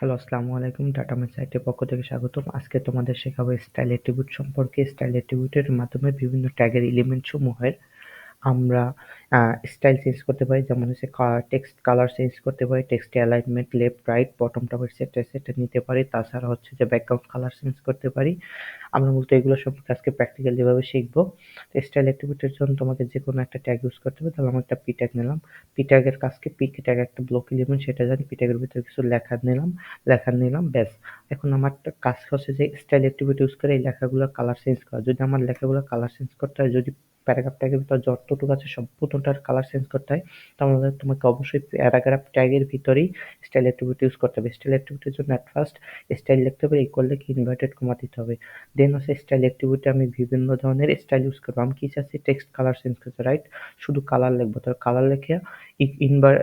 Hello, আসসালামু আলাইকুম। Tata mace সাইটের পক্ষ থেকে স্বাগতম। আজকে তোমাদের শেখাবো স্টাইল অ্যাট্রিবিউট সম্পর্কে। স্টাইল অ্যাট্রিবিউটের মাধ্যমে বিভিন্ন ট্যাগের এলিমেন্ট সমূহের আমরা স্টাইল চেঞ্জ করতে পারি। যেমন হচ্ছে টেক্সট কালার চেঞ্জ করতে পারি, text alignment left right bottom top etcetera নিতে পারি। তাছাড়া হচ্ছে যে ব্যাকগ্রাউন্ড কালার চেঞ্জ করতে পারি। আমরা মূলত এগুলো সম্পর্কে আজকে প্র্যাকটিক্যাল যেভাবে শিখবো। তো স্টাইল অ্যাট্রিবিউটের জন্য তোমাকে যে কোনো একটা ট্যাগ ইউজ করতে হবে। তাহলে আমি একটা পি ট্যাগ নিলাম। পি ট্যাগের কাজকে, পি ট্যাগ একটা ব্লক এলিমেন্ট, সেটা জানি। পি ট্যাগের ভিতরে কিছু লেখা নিলাম ব্যাস। এখন আমার একটা কাজ হচ্ছে যে স্টাইল অ্যাট্রিবিউট ইউজ করে এই লেখাগুলোর কালার চেঞ্জ করা। যদি আমার লেখাগুলোর কালার চেঞ্জ করতে হয়, যদি প্যারাগ্রাফ ট্যাগের ভিতর যতটুকু আছে সম্পূর্ণটার কালার চেঞ্জ করতে হয়, তাহলে তোমাকে অবশ্যই প্যারাগ্রাফ ট্যাগের ভিতরেই স্টাইল অ্যাট্রিবিউট ইউজ করতে হবে। স্টাইল অ্যাট্রিবিউটের জন্য এট ফার্স্ট স্টাইল লিখতে হবে, ইকুয়াল লিখে ইনভার্টেড কমা দিতে হবে। দেন হচ্ছে স্টাইল অ্যাট্রিবিউটে আমি বিভিন্ন ধরনের স্টাইল ইউজ করবো। আমি কি চাচ্ছি, টেক্সট কালার চেঞ্জ করতে, রাইট? শুধু কালার লিখবো, তাহলে কালার লিখে ইনভার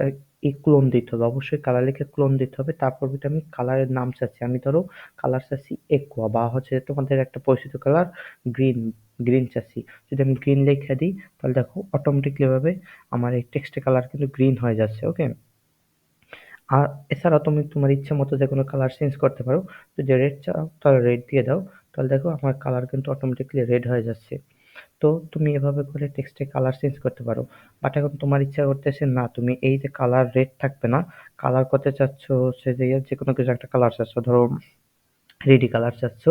ক্লোন দিতে হবে। অবশ্যই কালার লিখে ক্লোন দিতে হবে। তারপর আমি কালারের নাম চাচ্ছি, আমি ধরো কালার চাচ্ছি একোয়া, বা হচ্ছে তোমাদের একটা পরিচিত কালার গ্রিন, গ্রিন চাচ্ছি। যদি আমি গ্রিন লিখে দিই, তাহলে দেখো অটোমেটিকলি ভাবে আমার এই টেক্সটের কালার কিন্তু গ্রিন হয়ে যাচ্ছে। ওকে। আর এছাড়াও তুমি তোমার ইচ্ছা মতো যে কোনো কালার চেঞ্জ করতে পারো। যদি রেড চাও তাহলে রেড দিয়ে দাও, তাহলে দেখো আমার কালার কিন্তু অটোমেটিকলি রেড হয়ে যাচ্ছে। তো তুমি এভাবে করে টেক্সটে কালার চেঞ্জ করতে পারো। বাট এখন তোমার ইচ্ছা করতেছে না, তুমি এই যে কালার রেড থাকবে না, কালার করতে চাচ্ছ হচ্ছে যে যে কোনো কিছু একটা কালার চাচ্ছ, ধরো রেডি কালার চাচ্ছ।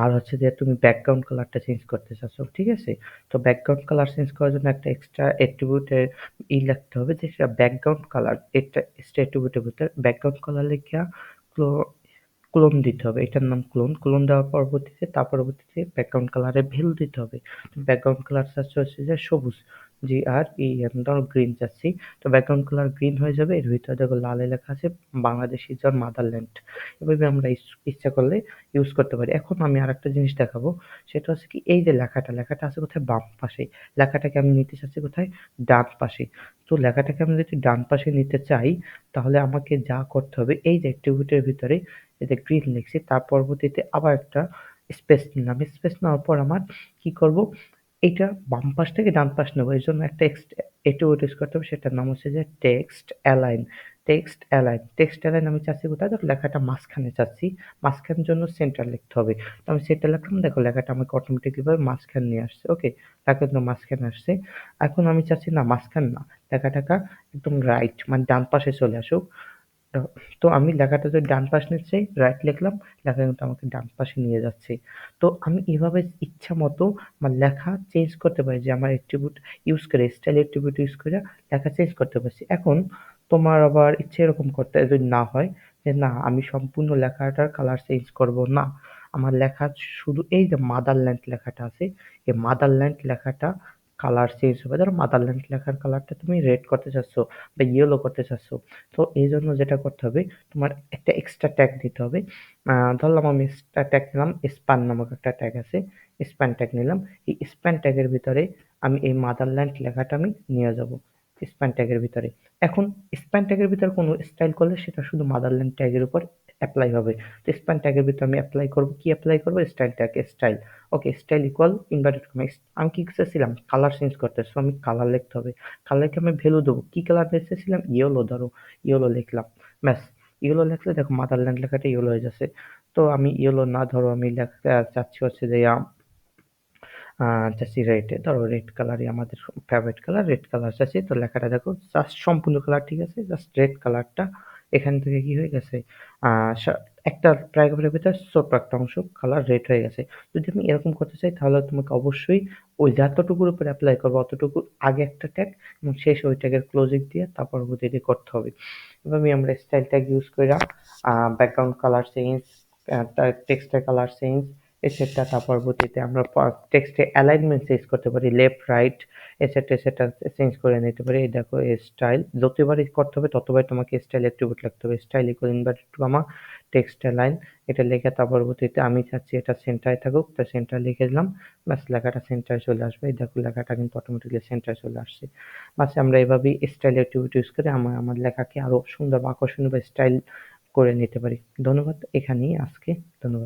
আর হচ্ছে যে তুমি ব্যাকগ্রাউন্ড কালারটা চেঞ্জ করতে চাচ্ছ, ঠিক আছে? তো ব্যাকগ্রাউন্ড কালার চেঞ্জ করার জন্য একটা এক্সট্রা অ্যাট্রিবিউটের লিখতে হবে, যে সেটা ব্যাকগ্রাউন্ড কালার। এটা এক্সট্রা অ্যাট্রিবিউটের ভিতরে ব্যাকগ্রাউন্ড কালার লিখে ক্লোন দিতে হবে। এটার নাম ক্লোন। ক্লোন দেওয়ার পরবর্তীতে ব্যাকগ্রাউন্ড কালারের ভ্যালু দিতে হবে। ব্যাকগ্রাউন্ড কালার চাচ্ছি হচ্ছে যে সবুজ, GREN, ধরো গ্রিন চাচ্ছি। তো ব্যাকগ্রাউন্ড কালার গ্রিন হয়ে যাবে। এর ভিতরে দেখো লালে লেখা আছে বাংলাদেশ ইজ আওয়ার মাদারল্যান্ড। এভাবে আমরা ইচ্ছা করলে ইউজ করতে পারি। এখন আমি আরেকটা জিনিস দেখাবো, সেটা হচ্ছে কি, এই যে লেখাটা আছে কোথায়, বাম পাশে। লেখাটাকে আমি নিতে চাচ্ছি কোথায়, ডান পাশে। তো লেখাটাকে আমি যদি ডান পাশে নিতে চাই, তাহলে আমাকে যা করতে হবে, এই যে অ্যাট্রিবিউটের ভিতরে এই যে গ্রিন লিখছি, তার পরবর্তীতে আবার একটা স্পেস নিলাম। স্পেস নেওয়ার পর আমার কি করব, এইটা বাম পাশ থেকে ডান পাশ নেবো। এর জন্য একটা অ্যাট্রিবিউট ইউজ করতে হবে, সেটার নাম হচ্ছে যে টেক্সট অ্যালাইন। টেক্সট অ্যালাইন আমি চাচ্ছি কোথায়, দেখো লেখাটা মাঝখানে চাচ্ছি। মাঝখানের জন্য সেন্টার লিখতে হবে। তো আমি সেন্টার লিখলাম, দেখো লেখাটা আমাকে অটোমেটিকলি ভাবে মাঝখানে নিয়ে আসছে। ওকে, লেখা কিন্তু মাঝখানে আসছে। এখন আমি চাচ্ছি না মাঝখানে না, লেখাটাকে একদম রাইট মানে ডান পাশে চলে আসুক। তো তো আমি লেখাটা যদি ডান পাশ নিতে চাই, রাইট লিখলাম, লেখা কিন্তু আমাকে ডান পাশে নিয়ে যাচ্ছে। তো আমি এভাবে ইচ্ছা মতো আমার লেখা চেঞ্জ করতে পারি, যে আমার অ্যাট্রিবিউট ইউজ করে, স্টাইল অ্যাট্রিবিউট ইউজ করে লেখা চেঞ্জ করতে পারছি। এখন তোমার আবার ইচ্ছে এরকম করতে যদি না হয়, যে না আমি সম্পূর্ণ লেখাটার কালার চেঞ্জ করব না, আমার লেখা শুধু এই যে মাদারল্যান্ড লেখাটা আছে, এই মাদারল্যান্ড লেখাটা কালার চেঞ্জ হবে। ধরো মাদারল্যান্ড লেখার কালারটা তুমি রেড করতে চাচ্ছ বা ইয়েলো করতে চাচ্ছ। তো এই জন্য যেটা করতে হবে, তোমার একটা এক্সট্রা ট্যাগ দিতে হবে। ধরলাম আমি এক্সট্রা ট্যাগ নিলাম, স্প্যান নামক একটা ট্যাগ আছে, স্প্যান ট্যাগ নিলাম। এই স্প্যান ট্যাগের ভিতরে আমি এই মাদারল্যান্ড লেখাটা আমি নিয়ে যাব স্প্যান ট্যাগের ভিতরে। এখন স্প্যান ট্যাগের ভিতরে কোনো স্টাইল করলে সেটা শুধু মাদারল্যান্ড ট্যাগের উপর অ্যাপ্লাই হবে। তো স্প্যান ট্যাগের ভিতরে আমি অ্যাপ্লাই করব, কি অ্যাপ্লাই করব, স্টাইল ট্যাগ, স্টাইল। ওকে, স্টাইল ইকুয়াল ইনভার্টেড কমা। আমি কি চাচ্ছিলাম, কালার চেঞ্জ করতে, সো আমি কালার লিখতে হবে। কালারকে আমি ভ্যালু দেবো, কি কালার দিতেছিলাম, ইয়েলো, ধরো ইয়েলো লিখলাম, ব্যাস। ইয়েলো লিখলে দেখো মাদারল্যান্ড লেখাটা ইয়েলো হয়ে যাচ্ছে। তো আমি ইয়েলো না, ধরো আমি লেখা চাচ্ছি হচ্ছে যে চাচ্ছি রেড, ধরো রেড কালারই আমাদের ফেভারিট কালার, রেড কালার চাচ্ছি। তো লেখাটা দেখো জাস্ট সম্পূর্ণ কালার ঠিক আছে, জাস্ট রেড কালারটা এখান থেকে কি হয়ে গেছে, একটা প্যারাগ্রাফের ভিতরে ছোট্ট একটা অংশ কালার রেড হয়ে গেছে। যদি আমি এরকম করতে চাই, তাহলে তোমাকে অবশ্যই ওই যতটুকুর উপর অ্যাপ্লাই করবো অতটুকু আগে একটা ট্যাগ এবং শেষে ওই ট্যাগের ক্লোজিং দিয়ে তারপর পরবর্তীতে করতে হবে। এভাবে আমরা স্টাইল ট্যাগ ইউজ করে ব্যাকগ্রাউন্ড কালার চেঞ্জ, টেক্সটের কালার চেঞ্জ, এটসেট্রা। তার পরবর্তীতে আমরা টেক্সটে অ্যালাইনমেন্ট চেঞ্জ করতে পারি, লেফট রাইট এটসেট্রা চেঞ্জ করে নিতে পারি। এই দেখো স্টাইল যতবারই করতে হবে ততবার তোমাকে স্টাইল অ্যাট্রিবিউট লিখতে হবে। Style equal inverted comma text align, এটা লিখে তার পরবর্তীতে আমি চাচ্ছি এটা সেন্টারে থাকুক, তো সেন্টার লিখে দিলাম, ব্যাস লেখাটা সেন্টারে চলে আসবে। এই দেখো লেখাটা কিন্তু অটোমেটিকলি সেন্টারে চলে আসছে। বাস আমরা এভাবেই স্টাইল অ্যাট্রিবিউট ইউজ করে আমার লেখাকে আরো সুন্দর বা আকর্ষণীয় বা স্টাইল করে নিতে পারি। ধন্যবাদ, এখানেই আজকে। ধন্যবাদ।